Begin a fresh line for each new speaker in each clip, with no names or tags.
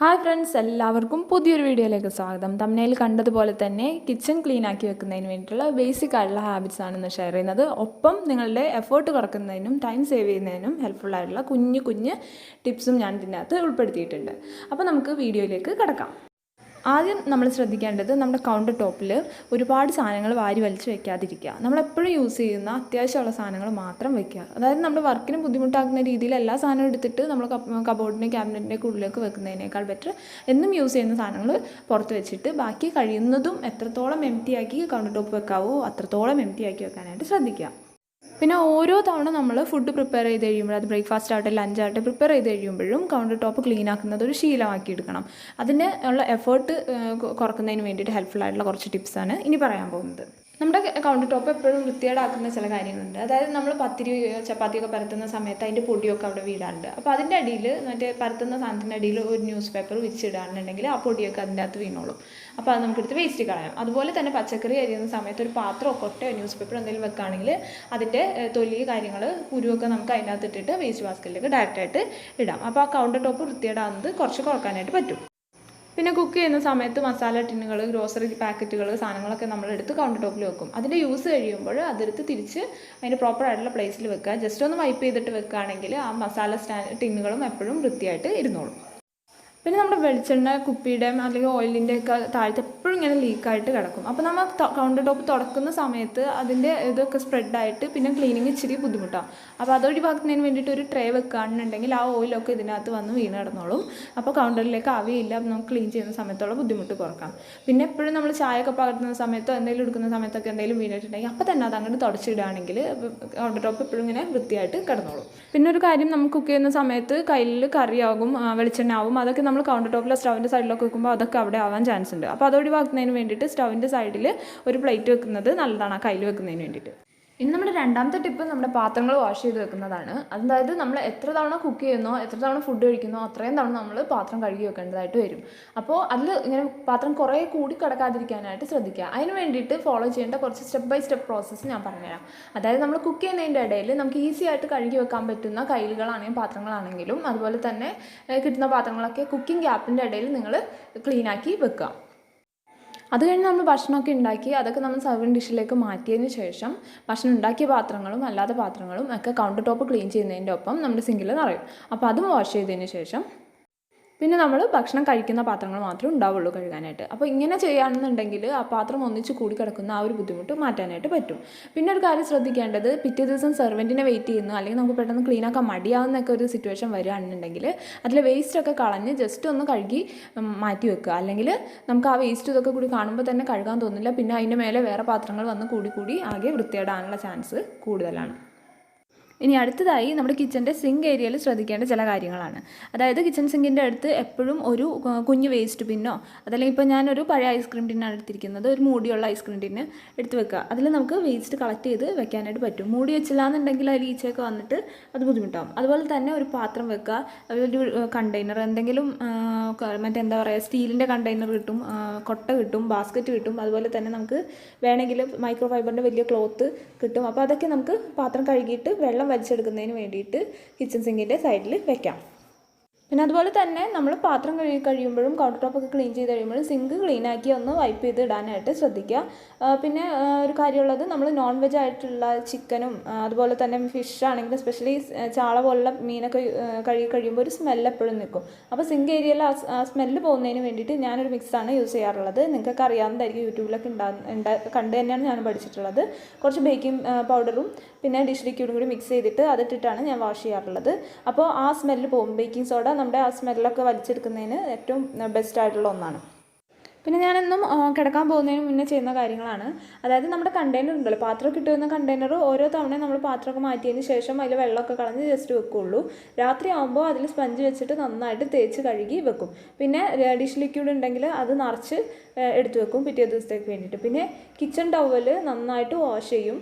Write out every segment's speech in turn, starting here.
Hi friends, എല്ലാവർക്കും പുതിയൊരു വീഡിയോയിലേക്ക് സ്വാഗതം. തമ്മിൽ കണ്ടതുപോലെ തന്നെ കിച്ചൺ ക്ലീൻ ആക്കി വെക്കുന്നതിന് വേണ്ടിയിട്ടുള്ള ബേസിക് ആയിട്ടുള്ള ഹാബിറ്റ്സ് ആണ് ഇന്ന് ഷെയർ ചെയ്യുന്നത്. ഒപ്പം നിങ്ങളുടെ എഫേർട്ട് കുറക്കുന്നതിനും ടൈം സേവ് ചെയ്യുന്നതിനും ഹെൽപ്ഫുൾ ആയിട്ടുള്ള കുഞ്ഞു കുഞ്ഞ് ടിപ്സും ഞാൻ ഇതിനകത്ത് ഉൾപ്പെടുത്തിയിട്ടുണ്ട്. അപ്പോൾ നമുക്ക് വീഡിയോയിലേക്ക് കടക്കാം. ആദ്യം നമ്മൾ ശ്രദ്ധിക്കേണ്ടത് നമ്മുടെ കൗണ്ടർ ടോപ്പിൽ ഒരുപാട് സാധനങ്ങൾ വാരി വലിച്ച് വെക്കാതിരിക്കുക. നമ്മളെപ്പോഴും യൂസ് ചെയ്യുന്ന അത്യാവശ്യമുള്ള സാധനങ്ങൾ മാത്രം വെക്കുക. അതായത് നമ്മുടെ വർക്കിന് ബുദ്ധിമുട്ടാക്കുന്ന രീതിയിൽ എല്ലാ സാധനവും എടുത്തിട്ട് നമ്മൾ കബോർഡിൻ്റെ ക്യാബിനറ്റിൻ്റെ ഉള്ളിലേക്ക് വെക്കുന്നതിനേക്കാൾ ബെറ്റർ എന്നും യൂസ് ചെയ്യുന്ന സാധനങ്ങൾ പുറത്ത് വെച്ചിട്ട് ബാക്കി കഴിയുന്നതും എത്രത്തോളം എംപ്റ്റി ആക്കി കൗണ്ടർ ടോപ്പ് വെക്കാവോ അത്രത്തോളം എംപ്റ്റി ആക്കി വെക്കാനായിട്ട് ശ്രദ്ധിക്കുക. പിന്നെ ഓരോ തവണ നമ്മൾ ഫുഡ് പ്രിപ്പയർ ചെയ്ത് കഴിയുമ്പോൾ, അത് ബ്രേക്ക്ഫാസ്റ്റ് ആവട്ടെ ലഞ്ചാവട്ടെ പ്രിപ്പയർ ചെയ്ത് കഴിയുമ്പോഴും കൗണ്ടർ ടോപ്പ് ക്ലീൻ ആക്കുന്നത് ഒരു ശീലമാക്കി എടുക്കണം. അതിന് ഉള്ള എഫേർട്ട് കുറക്കുന്നതിന് വേണ്ടിയിട്ട് ഹെൽപ്ഫുൾ ആയിട്ടുള്ള കുറച്ച് ടിപ്സാണ് ഇനി പറയാൻ പോകുന്നത്. നമ്മുടെ കൗണ്ടർ ടോപ്പ് എപ്പോഴും വൃത്തികേടാക്കുന്ന ചില കാര്യങ്ങളുണ്ട്. അതായത് നമ്മൾ പത്തിരി ചപ്പാത്തിയൊക്കെ പരത്തുന്ന സമയത്ത് അതിൻ്റെ പൊടിയൊക്കെ അവിടെ വീടാറുണ്ട്. അപ്പോൾ അതിൻ്റെ അടിയിൽ മറ്റേ പരത്തുന്ന സാധനത്തിൻ്റെ അടിയിൽ ഒരു ന്യൂസ് പേപ്പർ വിരിച്ചിടുകയാണെന്നുണ്ടെങ്കിൽ ആ പൊടിയൊക്കെ അതിൻ്റെ അകത്ത് വീണോളും. അപ്പോൾ അത് നമുക്കെടുത്ത് വേസ്റ്റ് കളയാം. അതുപോലെ തന്നെ പച്ചക്കറി അരിയുന്ന സമയത്ത് ഒരു പാത്രമോ കൊട്ടയോ ന്യൂസ് പേപ്പർ എന്തെങ്കിലും വെക്കുകയാണെങ്കിൽ അതിൻ്റെ തൊലി കാര്യങ്ങൾ കുരുവൊക്കെ നമുക്ക് അതിൻ്റെ അകത്ത് ഇട്ടിട്ട് വേസ്റ്റ് ബാസ്ക്കറ്റിലേക്ക് ഡയറക്റ്റായിട്ട് ഇടാം. അപ്പോൾ ആ കൗണ്ടർ ടോപ്പ് വൃത്തികേടാകുന്നത് കുറച്ച് കുറക്കാനായിട്ട് പറ്റും. പിന്നെ കുക്ക് ചെയ്യുന്ന സമയത്ത് മസാല ടിന്നുകൾ, ഗ്രോസറി പാക്കറ്റുകൾ, സാധനങ്ങളൊക്കെ നമ്മളെടുത്ത് കൗണ്ടർ ടോപ്പിൽ വെക്കും. അതിൻ്റെ യൂസ് കഴിയുമ്പോൾ അതെടുത്ത് തിരിച്ച് അതിൻ്റെ പ്രോപ്പർ ആയിട്ടുള്ള പ്ലേസിൽ വെക്കുക. ജസ്റ്റ് ഒന്ന് വൈപ്പ് ചെയ്തിട്ട് വെക്കുകയാണെങ്കിൽ ആ മസാല ടിന്നുകളും എപ്പോഴും വൃത്തിയായിട്ട് ഇരുന്നോളും. പിന്നെ നമ്മുടെ വെളിച്ചെണ്ണ കുപ്പിയുടെയും അല്ലെങ്കിൽ ഓയിലിൻ്റെ ഒക്കെ താഴത്ത് എപ്പോഴും ഇങ്ങനെ ലീക്കായിട്ട് കിടക്കും. അപ്പോൾ നമ്മൾ കൗണ്ടർ ടോപ്പ് തുടക്കുന്ന സമയത്ത് അതിൻ്റെ ഇതൊക്കെ സ്പ്രെഡായിട്ട് പിന്നെ ക്ലീനിങ് ഇച്ചിരി ബുദ്ധിമുട്ടാകും. അപ്പോൾ അതൊഴിവാക്കുന്നതിന് വേണ്ടിയിട്ട് ഒരു ട്രേ വെക്കുകയാണെന്നുണ്ടെങ്കിൽ ആ ഓയിലൊക്കെ ഇതിനകത്ത് വന്ന് വീണ് കിടന്നോളും. അപ്പോൾ കൗണ്ടറിലേക്ക് ആവിയില്ല, നമുക്ക് ക്ലീൻ ചെയ്യുന്ന സമയത്തുള്ള ബുദ്ധിമുട്ട് കുറക്കാം. പിന്നെ എപ്പോഴും നമ്മൾ ചായയൊക്കെ പകർത്തുന്ന സമയത്തോ എന്തെങ്കിലും എടുക്കുന്ന സമയത്തൊക്കെ എന്തെങ്കിലും വീണിട്ടുണ്ടെങ്കിൽ അപ്പോൾ തന്നെ അത് അങ്ങോട്ട് തുടച്ചിടുകയാണെങ്കിൽ കൗണ്ടർ ടോപ്പ് എപ്പോഴും ഇങ്ങനെ വൃത്തിയായിട്ട് കിടന്നോളും. പിന്നെ ഒരു കാര്യം, നമ്മൾ കുക്ക് ചെയ്യുന്ന സമയത്ത് കയ്യിൽ കറിയാകും, വെളിച്ചെണ്ണ ആവും. അതൊക്കെ നമ്മൾ കൗണ്ടർ ടോപ്പിലെ സ്റ്റൗവിൻ്റെ സൈഡിലൊക്കെ വെക്കുമ്പോൾ അതൊക്കെ അവിടെ ആവാൻ ചാൻസ് ഉണ്ട്. അപ്പോൾ അതൊഴിവാക്കുന്നതിന് വേണ്ടിയിട്ട് സ്റ്റൗവിൻ്റെ സൈഡിൽ ഒരു പ്ലേറ്റ് വെക്കുന്നത് നല്ലതാണ്, ആ കയ്യിൽ വെക്കുന്നതിന് വേണ്ടിയിട്ട്. ഇനി നമ്മുടെ രണ്ടാമത്തെ ടിപ്പ് നമ്മുടെ പാത്രങ്ങൾ വാഷ് ചെയ്ത് വെക്കുന്നതാണ്. അതായത് നമ്മൾ എത്ര തവണ കുക്ക് ചെയ്യുന്നോ എത്ര തവണ ഫുഡ് കഴിക്കുന്നോ അത്രയും തവണ നമ്മൾ പാത്രം കഴുകി വെക്കേണ്ടതായിട്ട് വരും. അപ്പോൾ അതിൽ ഇങ്ങനെ പാത്രം കുറേ കൂടി കിടക്കാതിരിക്കാനായിട്ട് ശ്രദ്ധിക്കുക. അതിന് വേണ്ടിയിട്ട് ഫോളോ ചെയ്യേണ്ട കുറച്ച് സ്റ്റെപ്പ് ബൈ സ്റ്റെപ്പ് പ്രോസസ്സ് ഞാൻ പറഞ്ഞുതരാം. അതായത് നമ്മൾ കുക്ക് ചെയ്യുന്നതിൻ്റെ ഇടയിൽ നമുക്ക് ഈസി ആയിട്ട് കഴുകി വെക്കാൻ പറ്റുന്ന കൈലുകളാണെങ്കിലും പാത്രങ്ങളാണെങ്കിലും അതുപോലെ തന്നെ കിട്ടുന്ന പാത്രങ്ങളൊക്കെ കുക്കിംഗ് ഗ്യാപ്പിൻ്റെ ഇടയിൽ നിങ്ങൾ ക്ലീനാക്കി വെക്കുക. അത് കഴിഞ്ഞ് നമ്മൾ ഭക്ഷണമൊക്കെ ഉണ്ടാക്കി അതൊക്കെ നമ്മൾ സർവിങ് ഡിഷിലേക്ക് മാറ്റിയതിന് ശേഷം ഭക്ഷണം ഉണ്ടാക്കിയ പാത്രങ്ങളും അല്ലാത്ത പാത്രങ്ങളും ഒക്കെ കൗണ്ടർ ടോപ്പ് ക്ലീൻ ചെയ്യുന്നതിൻ്റെ ഒപ്പം നമ്മുടെ സിങ്കിൽ നിറയും. അപ്പോൾ അതും വാഷ് ചെയ്തതിന് ശേഷം പിന്നെ നമ്മൾ ഭക്ഷണം കഴിക്കുന്ന പാത്രങ്ങൾ മാത്രമേ ഉണ്ടാവുള്ളൂ കഴുകാനായിട്ട്. അപ്പോൾ ഇങ്ങനെ ചെയ്യുകയാണെന്നുണ്ടെങ്കിൽ ആ പാത്രം ഒന്നിച്ച് കൂടി കിടക്കുന്ന ആ ഒരു ബുദ്ധിമുട്ട് മാറ്റാനായിട്ട് പറ്റും. പിന്നെ ഒരു കാര്യം ശ്രദ്ധിക്കേണ്ടത്, പിറ്റേ ദിവസം സെർവൻറ്റിനെ വെയിറ്റ് ചെയ്യുന്നു അല്ലെങ്കിൽ നമുക്ക് പെട്ടെന്ന് ക്ലീനാക്കാൻ മടിയാവുന്നൊക്കെ ഒരു സിറ്റുവേഷൻ വരികയാണെന്നുണ്ടെങ്കിൽ അതിൽ വേസ്റ്റൊക്കെ കളഞ്ഞ് ജസ്റ്റ് ഒന്ന് കഴുകി മാറ്റി വെക്കുക. അല്ലെങ്കിൽ നമുക്ക് ആ വേസ്റ്റ് ഇതൊക്കെ കൂടി കാണുമ്പോൾ തന്നെ കഴുകാൻ തോന്നില്ല. പിന്നെ അതിൻ്റെ മേലെ വേറെ പാത്രങ്ങൾ വന്ന് കൂടി ആകെ വൃത്തികേടാനുള്ള ചാൻസ് കൂടുതലാണ്. ഇനി അടുത്തതായി നമ്മുടെ കിച്ചൻ്റെ സിങ്ക് ഏരിയയിൽ ശ്രദ്ധിക്കേണ്ട ചില കാര്യങ്ങളാണ്. അതായത് കിച്ചൺ സിങ്കിൻ്റെ അടുത്ത് എപ്പോഴും ഒരു കുഞ്ഞ് വേസ്റ്റ് പിന്നോ അതല്ലെങ്കിൽ ഇപ്പോൾ ഞാനൊരു പഴയ ഐസ്ക്രീം ടിന്നാണ് എടുത്തിരിക്കുന്നത്, ഒരു മൂടിയുള്ള ഐസ്ക്രീം ടിന്ന് എടുത്ത് വെക്കുക. അതിൽ നമുക്ക് വേസ്റ്റ് കളക്ട് ചെയ്ത് വെക്കാനായിട്ട് പറ്റും. മൂടി വെച്ചില്ല എന്നുണ്ടെങ്കിൽ അതിൽ ഈച്ചയൊക്കെ വന്നിട്ട് അത് ബുദ്ധിമുട്ടാകും. അതുപോലെ തന്നെ ഒരു പാത്രം വെക്കുക, ഒരു കണ്ടെയ്നർ, എന്തെങ്കിലും മറ്റെന്താ പറയുക സ്റ്റീലിൻ്റെ കണ്ടെയ്നർ കിട്ടും, കൊട്ട കിട്ടും, ബാസ്ക്കറ്റ് കിട്ടും. അതുപോലെ തന്നെ നമുക്ക് വേണമെങ്കിൽ മൈക്രോ ഫൈബറിൻ്റെ വലിയ ക്ലോത്ത് കിട്ടും. അപ്പോൾ അതൊക്കെ നമുക്ക് പാത്രം കഴുകിയിട്ട് വെള്ളം വലിച്ചെടുക്കുന്നതിന് വേണ്ടിയിട്ട് കിച്ചൺ സിങ്കിൻ്റെ സൈഡിൽ വെക്കാം. പിന്നെ അതുപോലെ തന്നെ നമ്മൾ പാത്രം കഴുകി കഴിയുമ്പോഴും കൗണ്ടർ ടോപ്പൊക്കെ ക്ലീൻ ചെയ്ത് കഴിയുമ്പോഴും സിങ്ക് ക്ലീനാക്കി ഒന്ന് വൈപ്പ് ചെയ്ത് ഇടാനായിട്ട് ശ്രദ്ധിക്കുക. പിന്നെ ഒരു കാര്യമുള്ളത്, നമ്മൾ നോൺ വെജ് ആയിട്ടുള്ള ചിക്കനും അതുപോലെ തന്നെ ഫിഷ് ആണെങ്കിലും സ്പെഷ്യലി ചാള പോലുള്ള മീനൊക്കെ കഴുകി കഴിയുമ്പോൾ ഒരു സ്മെല്ല് എപ്പോഴും നിൽക്കും. അപ്പോൾ സിങ്ക് ഏരിയയിൽ ആ സ്മെല്ല് പോകുന്നതിന് വേണ്ടിയിട്ട് ഞാനൊരു മിക്സാണ് യൂസ് ചെയ്യാറുള്ളത്. നിങ്ങൾക്കൊക്കെ അറിയാവുന്നതായിരിക്കും, യൂട്യൂബിലൊക്കെ കണ്ട് തന്നെയാണ് ഞാൻ പഠിച്ചിട്ടുള്ളത്. കുറച്ച് ബേക്കിംഗ് പൗഡറും പിന്നെ ഡിഷ് ലിക്വിഡും കൂടി മിക്സ് ചെയ്തിട്ട് അതിട്ടിട്ടാണ് ഞാൻ വാഷ് ചെയ്യാറുള്ളത്. അപ്പോൾ ആ സ്മെല്ല് പോകും. ബേക്കിംഗ് സോഡ നമ്മുടെ ആ സ്മെല്ലൊക്കെ വലിച്ചെടുക്കുന്നതിന് ഏറ്റവും ബെസ്റ്റ് ആയിട്ടുള്ള ഒന്നാണ്. പിന്നെ ഞാനെന്നും കിടക്കാൻ പോകുന്നതിന് മുന്നേ ചെയ്യുന്ന കാര്യങ്ങളാണ്. അതായത് നമ്മുടെ കണ്ടെയ്നർ ഉണ്ടല്ലോ, പാത്രം കിട്ടുന്ന കണ്ടെയ്നർ ഓരോ തവണ നമ്മൾ പാത്രമൊക്കെ മാറ്റിയതിന് ശേഷം അതിൽ വെള്ളമൊക്കെ കളഞ്ഞ് ജസ്റ്റ് വെക്കുകയുള്ളൂ. രാത്രി ആകുമ്പോൾ അതിൽ സ്പഞ്ച് വെച്ചിട്ട് നന്നായിട്ട് തേച്ച് കഴുകി വെക്കും. പിന്നെ ഡിഷ് ലിക്വിഡ് ഉണ്ടെങ്കിൽ അത് നിറച്ച് എടുത്തു വെക്കും പിറ്റേ ദിവസത്തേക്ക് വേണ്ടിയിട്ട്. പിന്നെ കിച്ചൺ ടവൽ നന്നായിട്ട് വാഷ് ചെയ്യും.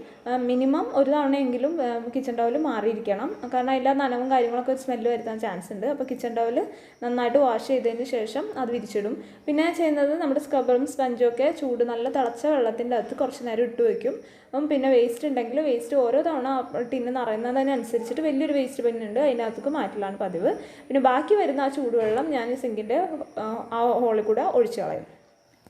മിനിമം ഒരു തവണയെങ്കിലും കിച്ചൺ ടവൽ മാറിയിരിക്കണം. കാരണം അതിൻ്റെ നനവും കാര്യങ്ങളൊക്കെ ഒരു സ്മെല്ല് വരുത്താൻ ചാൻസ് ഉണ്ട്. അപ്പോൾ കിച്ചൺ ടവൽ നന്നായിട്ട് വാഷ് ചെയ്തതിന് ശേഷം അത് വിരിച്ചിടും. പിന്നെ ചെയ്യുന്നത് നമ്മുടെ സ്ക്രബറും സ്പഞ്ചും ഒക്കെ ചൂട് നല്ല തിളച്ച വെള്ളത്തിൻ്റെ അകത്ത് കുറച്ച് നേരം ഇട്ട് വയ്ക്കും. പിന്നെ വേസ്റ്റ് ഉണ്ടെങ്കിൽ വേസ്റ്റ് ഓരോ തവണ ടിന്ന് നിറയുന്നതിനനുസരിച്ചിട്ട് വലിയൊരു വേസ്റ്റ് ബിന്നുണ്ട്, അതിനകത്തേക്ക് മാറ്റലാണ് പതിവ്. പിന്നെ ബാക്കി വരുന്ന ആ ചൂടുവെള്ളം ഞാൻ സിങ്കിൻ്റെ ആ ഹോളിൽ കൂടെ ഒഴിച്ചു കളയും.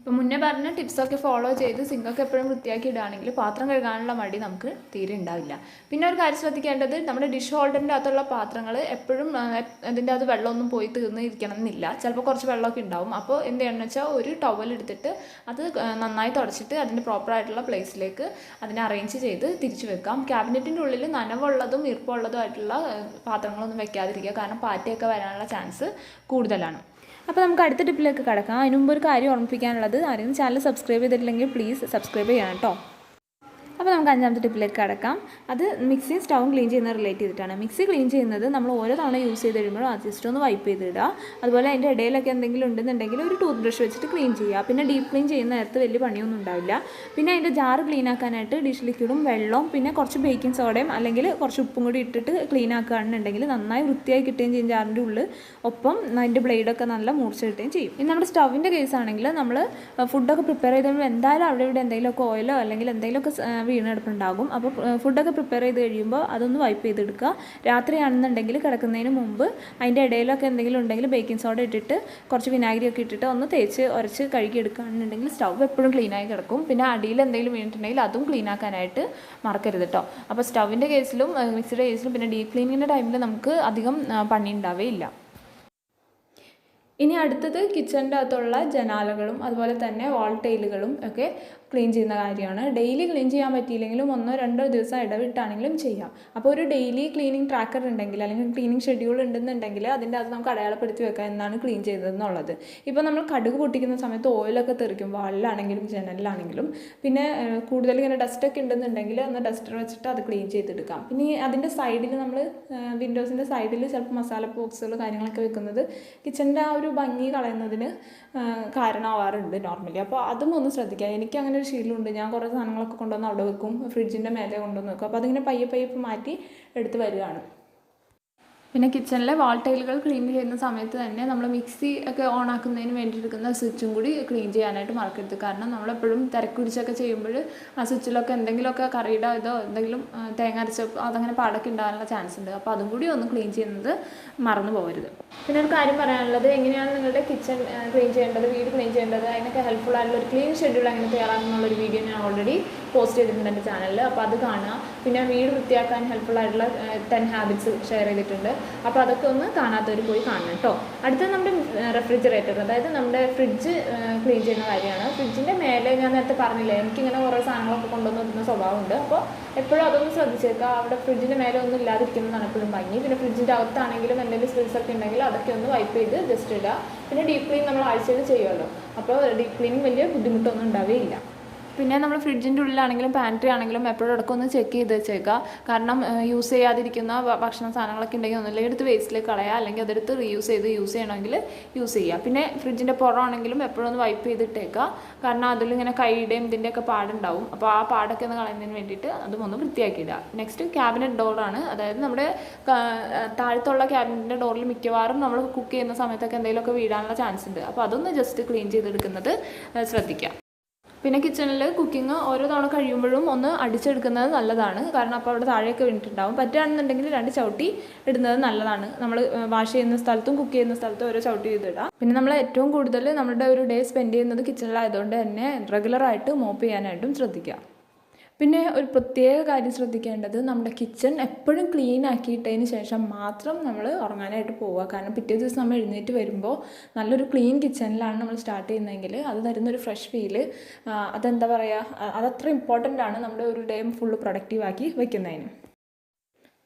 ഇപ്പോൾ മുന്നേ പറഞ്ഞ ടിപ്സൊക്കെ ഫോളോ ചെയ്ത് സിങ്കൊക്കെ എപ്പോഴും വൃത്തിയാക്കി ഇടുകയാണെങ്കിൽ പാത്രം കഴുകാനുള്ള മടി നമുക്ക് തീരെ ഉണ്ടാവില്ല. പിന്നെ ഒരു കാര്യം ശ്രദ്ധിക്കേണ്ടത്, നമ്മുടെ ഡിഷ് ഹോൾഡറിൻ്റെ അകത്തുള്ള പാത്രങ്ങൾ എപ്പോഴും അതിൻ്റെ അത് വെള്ളമൊന്നും പോയി തീർന്ന് ഇരിക്കണം എന്നില്ല. ചിലപ്പോൾ കുറച്ച് വെള്ളമൊക്കെ ഉണ്ടാവും. അപ്പോൾ എന്ത് ചെയ്യണമെന്ന് വെച്ചാൽ ഒരു ടവൽ എടുത്തിട്ട് അത് നന്നായി തുടച്ചിട്ട് അതിൻ്റെ പ്രോപ്പറായിട്ടുള്ള പ്ലേസിലേക്ക് അതിനെ അറേഞ്ച് ചെയ്ത് തിരിച്ചു വെക്കാം. ക്യാബിനറ്റിൻ്റെ ഉള്ളിൽ നനവുള്ളതും ഈർപ്പമുള്ളതും ആയിട്ടുള്ള പാത്രങ്ങളൊന്നും വെക്കാതിരിക്കുക, കാരണം പാറ്റയൊക്കെ വരാനുള്ള ചാൻസ് കൂടുതലാണ്. അപ്പോൾ നമുക്ക് അടുത്ത ടിപ്പിലേക്ക് കടക്കാം. അതിന് മുമ്പ് ഒരു കാര്യം ഓർമ്മിപ്പിക്കാനുള്ളത്, ആരെങ്കിലും ചാനൽ സബ്സ്ക്രൈബ് ചെയ്തിട്ടില്ലെങ്കിൽ പ്ലീസ് സബ്സ്ക്രൈബ് ചെയ്യണം കേട്ടോ. അപ്പോൾ നമുക്ക് അഞ്ചാമത്തെ ടിപ്പിലേക്ക് കടക്കാം. അത് മിക്സിയും സ്റ്റൗവും ക്ലീൻ ചെയ്യുന്നത് റിലേറ്റ് ചെയ്തിട്ടാണ്. മിക്സി ക്ലീൻ ചെയ്യുന്നത് നമ്മൾ ഓരോ തവണ യൂസ് ചെയ്ത് കഴിയുമ്പോൾ അത് ജസ്റ്റ് ഒന്ന് വൈപ്പ് ചെയ്തിടുക. അതുപോലെ അതിൻ്റെ ഇടയിലൊക്കെ എന്തെങ്കിലും ഉണ്ടെന്നുണ്ടെങ്കിൽ ഒരു ടൂത്ത് ബ്രഷ് വെച്ചിട്ട് ക്ലീൻ ചെയ്യുക. പിന്നെ ഡീപ്പ് ക്ലീൻ ചെയ്യുന്ന നേരത്ത് വലിയ പണിയൊന്നും ഉണ്ടാവില്ല. പിന്നെ അതിൻ്റെ ജാറ് ക്ലീൻ ആക്കാനായിട്ട് ഡിഷ് ലിക്വിഡും വെള്ളവും പിന്നെ കുറച്ച് ബേക്കിംഗ് സോഡയും അല്ലെങ്കിൽ കുറച്ച് ഉപ്പും കൂടി ഇട്ടിട്ട് ക്ലീൻ ആക്കുകയാണെന്നുണ്ടെങ്കിൽ നന്നായി വൃത്തിയായി കിട്ടുകയും ചെയ്യും ജാറിൻ്റെ ഉള്ളിൽ. ഒപ്പം അതിൻ്റെ ബ്ലേഡൊക്കെ നല്ല മൂർച്ച കിട്ടുകയും ചെയ്യും. ഇനി നമ്മുടെ സ്റ്റൗവിൻ്റെ കേസ് ആണെങ്കിൽ നമ്മൾ ഫുഡൊക്കെ പ്രിപ്പയർ ചെയ്ത് കഴിയുമ്പോൾ എന്തായാലും അവിടെ ഇവിടെ എന്തെങ്കിലുമൊക്കെ ഓയിലോ അല്ലെങ്കിൽ എന്തെങ്കിലുമൊക്കെ വീണെടുപ്പുണ്ടാകും. അപ്പോൾ ഫുഡൊക്കെ പ്രിപ്പയർ ചെയ്ത് കഴിയുമ്പോൾ അതൊന്ന് വൈപ്പ് ചെയ്തെടുക്കുക. രാത്രിയാണെന്നുണ്ടെങ്കിൽ കിടക്കുന്നതിന് മുമ്പ് അതിൻ്റെ ഇടയിലൊക്കെ എന്തെങ്കിലും ഉണ്ടെങ്കിൽ ബേക്കിംഗ് സോഡ ഇട്ടിട്ട് കുറച്ച് വിനാഗിരിയൊക്കെ ഇട്ടിട്ട് ഒന്ന് തേച്ച് ഉരച്ച് കഴുകി എടുക്കുകയാണെന്നുണ്ടെങ്കിൽ സ്റ്റൗ എപ്പോഴും ക്ലീനായി കിടക്കും. പിന്നെ അടിയിൽ എന്തെങ്കിലും വീണിട്ടുണ്ടെങ്കിൽ അതും ക്ലീൻ ആക്കാനായിട്ട് മറക്കരുത് കേട്ടോ. അപ്പോൾ സ്റ്റൗവിൻ്റെ കേസിലും മിക്സിയുടെ കേസിലും പിന്നെ ഡീപ്പ് ക്ലീനിങ്ങിൻ്റെ ടൈമിൽ നമുക്ക് അധികം പണി ഉണ്ടാവുകയില്ല. ഇനി അടുത്തത് കിച്ചണിൻ്റെ അകത്തുള്ള ജനാലകളും അതുപോലെ തന്നെ വാൾ ടൈലുകളും ഒക്കെ ക്ലീൻ ചെയ്യുന്ന കാര്യമാണ്. ഡെയിലി ക്ലീൻ ചെയ്യാൻ പറ്റിയില്ലെങ്കിലും 1-2 ദിവസം ഇടവിട്ടാണെങ്കിലും ചെയ്യാം. അപ്പോൾ ഒരു ഡെയിലി ക്ലീനിങ് ട്രാക്കർ ഉണ്ടെങ്കിൽ അല്ലെങ്കിൽ ക്ലീനിങ് ഷെഡ്യൂൾ ഉണ്ടെന്നുണ്ടെങ്കിൽ അതിൻ്റെ അത് നമുക്ക് അടയാളപ്പെടുത്തി വെക്കാം എന്നാണ് ക്ലീൻ ചെയ്തതെന്നുള്ളത്. ഇപ്പോൾ നമ്മൾ കടുക് പൊട്ടിക്കുന്ന സമയത്ത് ഓയിലൊക്കെ തെറിക്കും, വാളിലാണെങ്കിലും ജനലിലാണെങ്കിലും. പിന്നെ കൂടുതൽ ഇങ്ങനെ ഡസ്റ്റൊക്കെ ഉണ്ടെന്നുണ്ടെങ്കിൽ ഒന്ന് ഡസ്റ്റർ വെച്ചിട്ട് അത് ക്ലീൻ ചെയ്തെടുക്കാം. പിന്നെ അതിൻ്റെ സൈഡിൽ നമ്മൾ വിൻഡോസിൻ്റെ സൈഡിൽ ചിലപ്പോൾ മസാല ബോക്സുകൾ കാര്യങ്ങളൊക്കെ വെക്കുന്നത് കിച്ചണിൻ്റെ ആ ഒരു ഭംഗി കളയുന്നതിന് കാരണമാവാറുണ്ട് നോർമലി. അപ്പോൾ അതും ഒന്ന് ശ്രദ്ധിക്കുക. എനിക്ക് അങ്ങനെ ഒരു ശീലമുണ്ട്. ഞാൻ കുറേ സാധനങ്ങളൊക്കെ കൊണ്ടുവന്ന് അവിടെ വെക്കും, ഫ്രിഡ്ജിൻ്റെ മേലെ കൊണ്ടുവന്ന് വെക്കും. അപ്പോൾ അതിങ്ങനെ പയ്യെ മാറ്റി എടുത്ത് വരികയാണ്. പിന്നെ കിച്ചണിലെ വാൾ ടൈലുകൾ ക്ലീൻ ചെയ്യുന്ന സമയത്ത് തന്നെ നമ്മൾ മിക്സി ഒക്കെ ഓൺ ആക്കുന്നതിന് വേണ്ടി എടുക്കുന്ന സ്വിച്ചും കൂടി ക്ലീൻ ചെയ്യാനായിട്ട് മറക്കരുത്. കാരണം നമ്മളെപ്പോഴും തിരക്കുടിച്ചൊക്കെ ചെയ്യുമ്പോൾ ആ സ്വിച്ചിലൊക്കെ എന്തെങ്കിലുമൊക്കെ കറിയുടെ ഇതോ എന്തെങ്കിലും തേങ്ങ അരച്ചോ അതങ്ങനെ പാടൊക്കെ ഉണ്ടാകാനുള്ള ചാൻസ് ഉണ്ട്. അപ്പോൾ അതും കൂടി ഒന്ന് ക്ലീൻ ചെയ്യുന്നത് മറന്നു പോകരുത്. പിന്നെ ഒരു കാര്യം പറയാനുള്ളത്, എങ്ങനെയാണ് നിങ്ങളുടെ കിച്ചൺ ക്ലീൻ ചെയ്യേണ്ടത്, വീട് ക്ലീൻ ചെയ്യേണ്ടത്, അതിനൊക്കെ ഹെൽപ്ഫുൾ ആയിട്ടുള്ള ഒരു ക്ലീൻ ഷെഡ്യൂൾ എങ്ങനെ തയ്യാറാകുന്നുള്ളൊരു വീഡിയോ ഞാൻ ഓൾറെഡി പോസ്റ്റ് ചെയ്തിട്ടുണ്ട് എൻ്റെ ചാനലിൽ. അപ്പോൾ അത് കാണുക. പിന്നെ വീട് വൃത്തിയാക്കാൻ ഹെൽപ്ഫുൾ ആയിട്ടുള്ള 10 ഹാബിറ്റ്സ് ഷെയർ ചെയ്തിട്ടുണ്ട്. അപ്പോൾ അതൊക്കെ ഒന്ന് കാണാത്തവർ പോയി കാണണം കേട്ടോ. അടുത്തത് നമ്മുടെ റെഫ്രിജറേറ്റർ, അതായത് നമ്മുടെ ഫ്രിഡ്ജ് ക്ലീൻ ചെയ്യുന്ന കാര്യമാണ്. ഫ്രിഡ്ജിൻ്റെ മേലെ ഞാൻ നേരത്തെ പറഞ്ഞില്ലേ, എനിക്കിങ്ങനെ കുറേ സാധനങ്ങളൊക്കെ കൊണ്ടുവന്ന് വെക്കുന്ന സ്വഭാവമുണ്ട്. അപ്പോൾ എപ്പോഴും അതൊന്ന് ശ്രദ്ധിച്ചേക്കുക. അവിടെ ഫ്രിഡ്ജിൻ്റെ മേലെ ഒന്നും ഇല്ലാതിരിക്കുന്നതാണ് എപ്പോഴും ഭംഗി. പിന്നെ ഫ്രിഡ്ജിൻ്റെ അകത്താണെങ്കിലും എന്തെങ്കിലും സ്പിൽസ് ഒക്കെ ഉണ്ടെങ്കിൽ അതൊക്കെ ഒന്ന് വൈപ്പ് ചെയ്ത് ജസ്റ്റ് ഇടുക. പിന്നെ ഡീപ്പ് ക്ലീൻ നമ്മൾ ആഴ്ചയിൽ ചെയ്യുമല്ലോ, അപ്പോൾ ഡീപ്പ് ക്ലീനിങ് വലിയ ബുദ്ധിമുട്ടൊന്നും ഉണ്ടാവുകയില്ല. പിന്നെ നമ്മൾ ഫ്രിഡ്ജിൻ്റെ ഉള്ളിലാണെങ്കിലും പാൻട്രി ആണെങ്കിലും എപ്പോഴും ഇടയ്ക്ക് ഒന്ന് ചെക്ക് ചെയ്ത് വെച്ചേക്കുക. കാരണം യൂസ് ചെയ്യാതിരിക്കുന്ന ഭക്ഷണ സാധനങ്ങളൊക്കെ ഉണ്ടെങ്കിൽ ഒന്നുമില്ലെങ്കിൽ എടുത്ത് വേസ്റ്റിലേക്ക് കളയുക, അല്ലെങ്കിൽ അതെടുത്ത് റീയൂസ് ചെയ്ത് യൂസ് ചെയ്യണമെങ്കിൽ യൂസ് ചെയ്യുക. പിന്നെ ഫ്രിഡ്ജിൻ്റെ പുറമാണെങ്കിലും എപ്പോഴും ഒന്ന് വൈപ്പ് ചെയ്തിട്ടേക്കുക. കാരണം അതിലിങ്ങനെ കൈയുടെയും ഇതിൻ്റെയൊക്കെ പാടുണ്ടാവും. അപ്പോൾ ആ പാടൊക്കെ ഒന്ന് കളയുന്നതിന് വേണ്ടിയിട്ട് അതും ഒന്ന് വൃത്തിയാക്കിയിടുക. നെക്സ്റ്റ് ക്യാബിനറ്റ് ഡോറാണ്. അതായത് നമ്മുടെ താഴത്തുള്ള ക്യാബിനറ്റിൻ്റെ ഡോറിൽ മിക്കവാറും നമ്മൾ കുക്ക് ചെയ്യുന്ന സമയത്തൊക്കെ എന്തെങ്കിലുമൊക്കെ വീഴാനുള്ള ചാൻസ് ഉണ്ട്. അപ്പോൾ അതൊന്ന് ജസ്റ്റ് ക്ലീൻ ചെയ്തെടുക്കുന്നത് ശ്രദ്ധിക്കുക. പിന്നെ കിച്ചണിൽ കുക്കിംഗ് ഓരോ തവണ കഴിയുമ്പോഴും ഒന്ന് അടിച്ചെടുക്കുന്നത് നല്ലതാണ്. കാരണം അപ്പോൾ അവിടെ താഴെയൊക്കെ വീണിട്ടുണ്ടാവും. പറ്റുകയാണെന്നുണ്ടെങ്കിൽ 2 ചവിട്ടി ഇടുന്നത് നല്ലതാണ്. നമ്മൾ വാഷ് ചെയ്യുന്ന സ്ഥലത്തും കുക്ക് ചെയ്യുന്ന സ്ഥലത്തും ഓരോ ചവിട്ടി ചെയ്തിടാം. പിന്നെ നമ്മൾ ഏറ്റവും കൂടുതൽ നമ്മുടെ ഒരു ഡേ സ്പെൻഡ് ചെയ്യുന്നത് കിച്ചണിലായതുകൊണ്ട് തന്നെ റെഗുലറായിട്ട് മോപ്പ് ചെയ്യാനായിട്ടും ശ്രദ്ധിക്കുക. പിന്നെ ഒരു പ്രത്യേക കാര്യം ശ്രദ്ധിക്കേണ്ടത്, നമ്മുടെ കിച്ചൺ എപ്പോഴും ക്ലീൻ ആക്കിയിട്ടതിന് ശേഷം മാത്രം നമ്മൾ ഉറങ്ങാനായിട്ട് പോവുക. കാരണം പിറ്റേ ദിവസം നമ്മൾ എഴുന്നേറ്റ് വരുമ്പോൾ നല്ലൊരു ക്ലീൻ കിച്ചണിലാണ് നമ്മൾ സ്റ്റാർട്ട് ചെയ്യുന്നതെങ്കിൽ അത് തരുന്നൊരു ഫ്രഷ് ഫീല്, അതെന്താ പറയുക, അതത്ര ഇമ്പോർട്ടൻ്റ് ആണ് നമ്മുടെ ഒരു ഡേ ഫുള്ള് പ്രൊഡക്റ്റീവാക്കി വെക്കുന്നതിന്.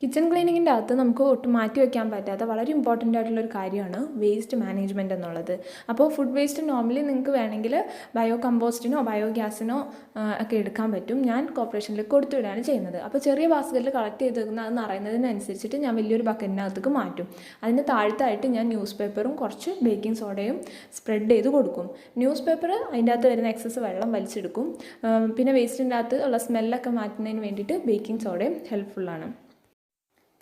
കിച്ചൺ ക്ലീനിങ്ങിൻ്റെ അകത്ത് നമുക്ക് ഒട്ടും മാറ്റി വയ്ക്കാൻ പറ്റാത്ത വളരെ ഇമ്പോർട്ടൻ്റ് ആയിട്ടുള്ളൊരു കാര്യമാണ് വേസ്റ്റ് മാനേജ്മെൻറ്റ് എന്നുള്ളത്. അപ്പോൾ ഫുഡ് വേസ്റ്റ് നോർമലി നിങ്ങൾക്ക് വേണമെങ്കിൽ ബയോ കമ്പോസ്റ്റിനോ ബയോഗ്യാസിനോ ഒക്കെ എടുക്കാൻ പറ്റും. ഞാൻ കോർപ്പറേഷനിലേക്ക് കൊടുത്തുവിടുകയാണ് ചെയ്യുന്നത്. അപ്പോൾ ചെറിയ ബാസ്ക്കറ്റിൽ കളക്ട് ചെയ്ത് വെക്കുന്ന അത് നിറയുന്നതിനനുസരിച്ചിട്ട് ഞാൻ വലിയൊരു ബക്കറ്റിനകത്തേക്ക് മാറ്റും. അതിന് താഴത്തായിട്ട് ഞാൻ ന്യൂസ് പേപ്പറും കുറച്ച് ബേക്കിംഗ് സോഡയും സ്പ്രെഡ് ചെയ്ത് കൊടുക്കും. ന്യൂസ് പേപ്പർ അതിൻ്റെ അകത്ത് വരുന്ന എക്സസ് വെള്ളം വലിച്ചെടുക്കും. പിന്നെ വേസ്റ്റിൻ്റെ അകത്ത് ഉള്ള സ്മെല്ലൊക്കെ മാറ്റുന്നതിന് വേണ്ടിയിട്ട് ബേക്കിംഗ് സോഡയും ഹെൽപ്ഫുള്ളാണ്.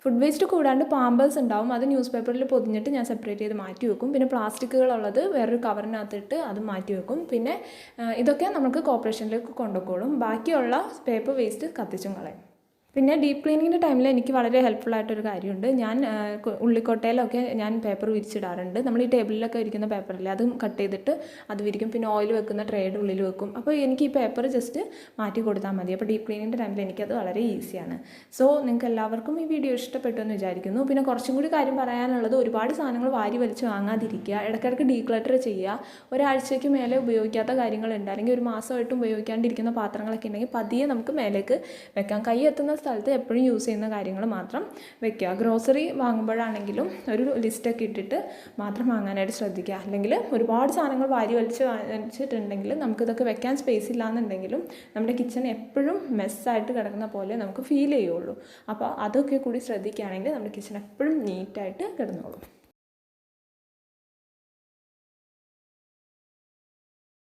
ഫുഡ് വേസ്റ്റ് കൂടാണ്ട് പാമ്പേഴ്സ് ഉണ്ടാവും, അത് ന്യൂസ് പേപ്പറിൽ പൊതിഞ്ഞിട്ട് ഞാൻ സെപ്പറേറ്റ് ചെയ്ത് മാറ്റി വെക്കും. പിന്നെ പ്ലാസ്റ്റിക്കുകളുള്ളത് വേറൊരു കവറിനകത്തിട്ട് അത് മാറ്റി വെക്കും. പിന്നെ ഇതൊക്കെ നമുക്ക് കോർപ്പറേഷനിലേക്ക് കൊണ്ടുപോയിക്കോളും. ബാക്കിയുള്ള പേപ്പർ വേസ്റ്റ് കത്തിച്ചും കളയും. പിന്നെ ഡീപ്പ് ക്ലീനിങ്ങിൻ്റെ ടൈമിൽ എനിക്ക് വളരെ ഹെൽപ്ഫുൾ ആയിട്ടൊരു കാര്യമുണ്ട്. ഞാൻ ഉള്ളിക്കൊട്ടയിലൊക്കെ ഞാൻ പേപ്പർ വിരിച്ചിടാറുണ്ട്. നമ്മൾ ഈ ടേബിളിലൊക്കെ ഇരിക്കുന്ന പേപ്പറില്ലേ, അതും കട്ട് ചെയ്തിട്ട് അത് വിരിക്കും. പിന്നെ ഓയിൽ വെക്കുന്ന ട്രേയുടെ ഉള്ളിൽ വെക്കും. അപ്പോൾ എനിക്ക് ഈ പേപ്പർ ജസ്റ്റ് മാറ്റി കൊടുത്താൽ മതി. അപ്പോൾ ഡീപ്പ് ക്ലീനിങ്ങിൻ്റെ ടൈമിൽ എനിക്കത് വളരെ ഈസിയാണ്. സോ നിങ്ങൾക്ക് എല്ലാവർക്കും ഈ വീഡിയോ ഇഷ്ടപ്പെട്ടു എന്ന് വിചാരിക്കുന്നു. പിന്നെ കുറച്ചും കൂടി കാര്യം പറയാനുള്ളത്, ഒരുപാട് സാധനങ്ങൾ വാരി വലിച്ച് വാങ്ങാതിരിക്കുക. ഇടയ്ക്കിടയ്ക്ക് ഡീക്ലട്ടർ ചെയ്യുക. ഒരാഴ്ചയ്ക്ക് മേലെ ഉപയോഗിക്കാത്ത കാര്യങ്ങളുണ്ട്, അല്ലെങ്കിൽ ഒരു മാസമായിട്ടും ഉപയോഗിക്കാണ്ടിരിക്കുന്ന പാത്രങ്ങളൊക്കെ ഉണ്ടെങ്കിൽ പതിയെ നമുക്ക് മേലേക്ക് വെക്കാം. കൈ എത്തുന്ന സ്ഥലത്ത് എപ്പോഴും യൂസ് ചെയ്യുന്ന കാര്യങ്ങൾ മാത്രം വെക്കുക. ഗ്രോസറി വാങ്ങുമ്പോഴാണെങ്കിലും ഒരു ലിസ്റ്റൊക്കെ ഇട്ടിട്ട് മാത്രം വാങ്ങാനായിട്ട് ശ്രദ്ധിക്കുക. അല്ലെങ്കിൽ ഒരുപാട് സാധനങ്ങൾ വാരി വലിച്ചിട്ടുണ്ടെങ്കിൽ നമുക്കിതൊക്കെ വെക്കാൻ സ്പേസ് ഇല്ലാന്നുണ്ടെങ്കിലും നമ്മുടെ കിച്ചൺ എപ്പോഴും മെസ്സായിട്ട് കിടക്കുന്ന പോലെ നമുക്ക് ഫീൽ ചെയ്യുള്ളൂ. അപ്പോൾ അതൊക്കെ കൂടി ശ്രദ്ധിക്കുകയാണെങ്കിൽ നമ്മുടെ കിച്ചൺ എപ്പോഴും നീറ്റായിട്ട് കിടന്നോളും.